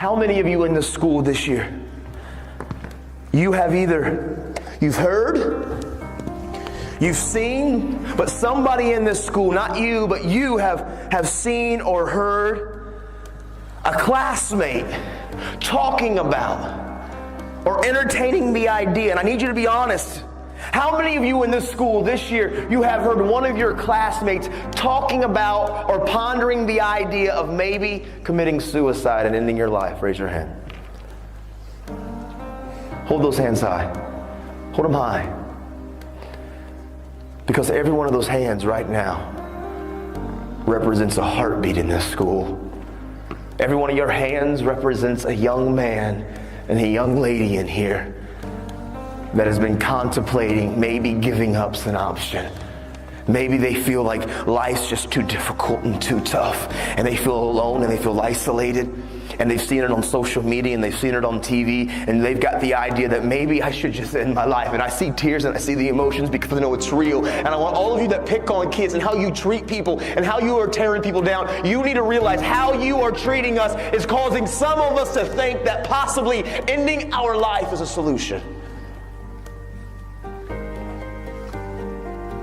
How many of you in this school this year, you've heard, you've seen, but somebody in this school, not you, but you have seen or heard a classmate talking about or entertaining the idea, and I need you to be honest. How many of you in this school this year, you have heard one of your classmates talking about or pondering the idea of maybe committing suicide and ending your life? Raise your hand. Hold those hands high. Hold them high. Because every one of those hands right now represents a heartbeat in this school. Every one of your hands represents a young man and a young lady in here that has been contemplating maybe giving up's an option. Maybe they feel like life's just too difficult and too tough, and they feel alone and they feel isolated, and they've seen it on social media and they've seen it on TV, and they've got the idea that maybe I should just end my life. And I see tears and I see the emotions because I know it's real. And I want all of you that pick on kids and how you treat people and how you are tearing people down, you need to realize how you are treating us is causing some of us to think that possibly ending our life is a solution.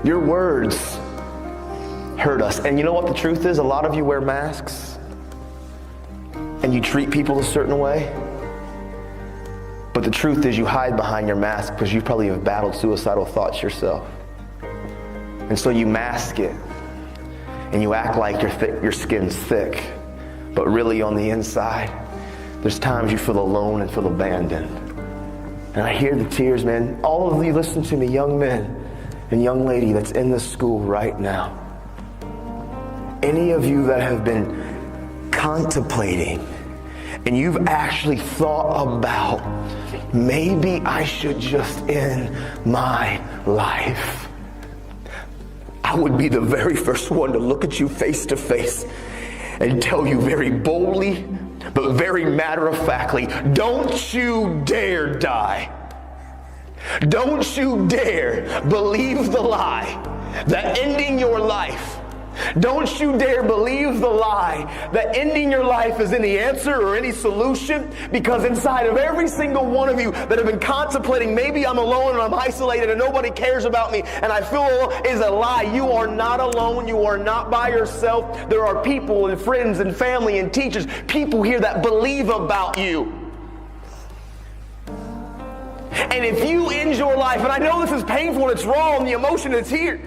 Your words hurt us. And you know what the truth is? A lot of you wear masks and you treat people a certain way. But the truth is you hide behind your mask because you probably have battled suicidal thoughts yourself. And so you mask it and you act like your skin's thick. But really on the inside, there's times you feel alone and feel abandoned. And I hear the tears, man. All of you listen to me, young men and young lady that's in this school right now. Any of you that have been contemplating and you've actually thought about, maybe I should just end my life, I would be the very first one to look at you face to face and tell you very boldly, but very matter-of-factly, don't you dare die. Don't you dare believe the lie that ending your life, don't you dare believe the lie that ending your life is any answer or any solution, because inside of every single one of you that have been contemplating, maybe I'm alone and I'm isolated and nobody cares about me and I feel alone, is a lie. You are not alone. You are not by yourself. There are people and friends and family and teachers, people here that believe about you. And if you end your life, and I know this is painful and it's wrong, the emotion is here,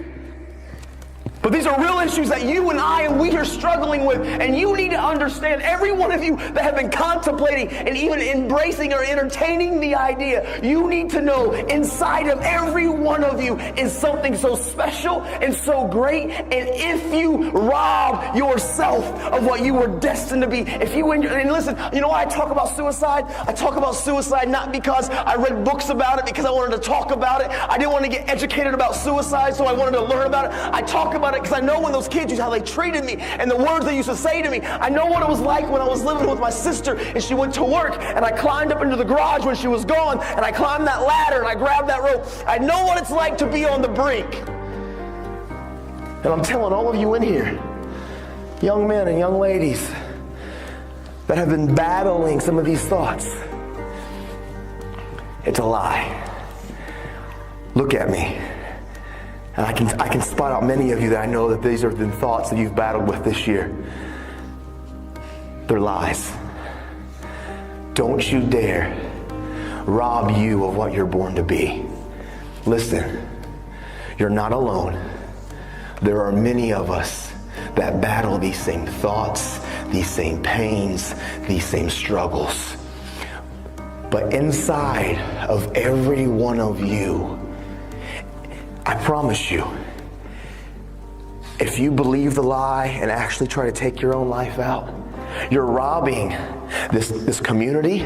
but these are real issues that you and I and we are struggling with, and you need to understand, every one of you that have been contemplating and even embracing or entertaining the idea, you need to know inside of every one of you is something so special and so great. And if you rob yourself of what you were destined to be, if you, and listen, you know why I talk about suicide? I talk about suicide not because I read books about it, because I wanted to talk about it. I didn't want to get educated about suicide, so I wanted to learn about it. I talk about it because I know when those kids used how they treated me and the words they used to say to me. I know what it was like when I was living with my sister and she went to work and I climbed up into the garage when she was gone and I climbed that ladder and I grabbed that rope. I know what it's like to be on the brink. And I'm telling all of you in here, young men and young ladies that have been battling some of these thoughts, it's a lie. Look at me. And I can spot out many of you that I know that these have been thoughts that you've battled with this year. They're lies. Don't you dare rob you of what you're born to be. Listen, you're not alone. There are many of us that battle these same thoughts, these same pains, these same struggles. But inside of every one of you, I promise you, if you believe the lie and actually try to take your own life out, you're robbing this community,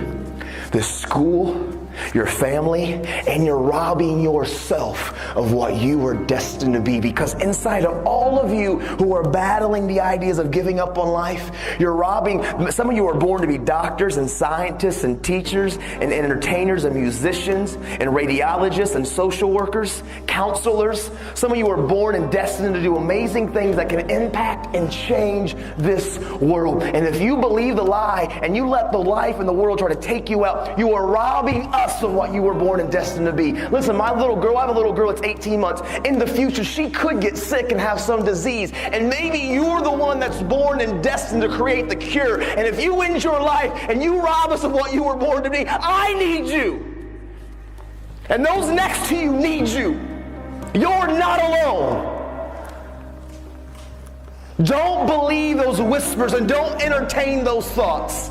this school, your family, and you're robbing yourself of what you were destined to be. Because inside of all of you who are battling the ideas of giving up on life, you're robbing. Some of you are born to be doctors and scientists and teachers and entertainers and musicians and radiologists and social workers, counselors. Some of you are born and destined to do amazing things that can impact and change this world. And if you believe the lie and you let the life and the world try to take you out, you are robbing us of what you were born and destined to be. Listen, my little girl, I have a little girl that's 18 months. In the future, she could get sick and have some disease. And maybe you're the one that's born and destined to create the cure. And if you end your life and you rob us of what you were born to be, I need you. And those next to you need you. You're not alone. Don't believe those whispers and don't entertain those thoughts.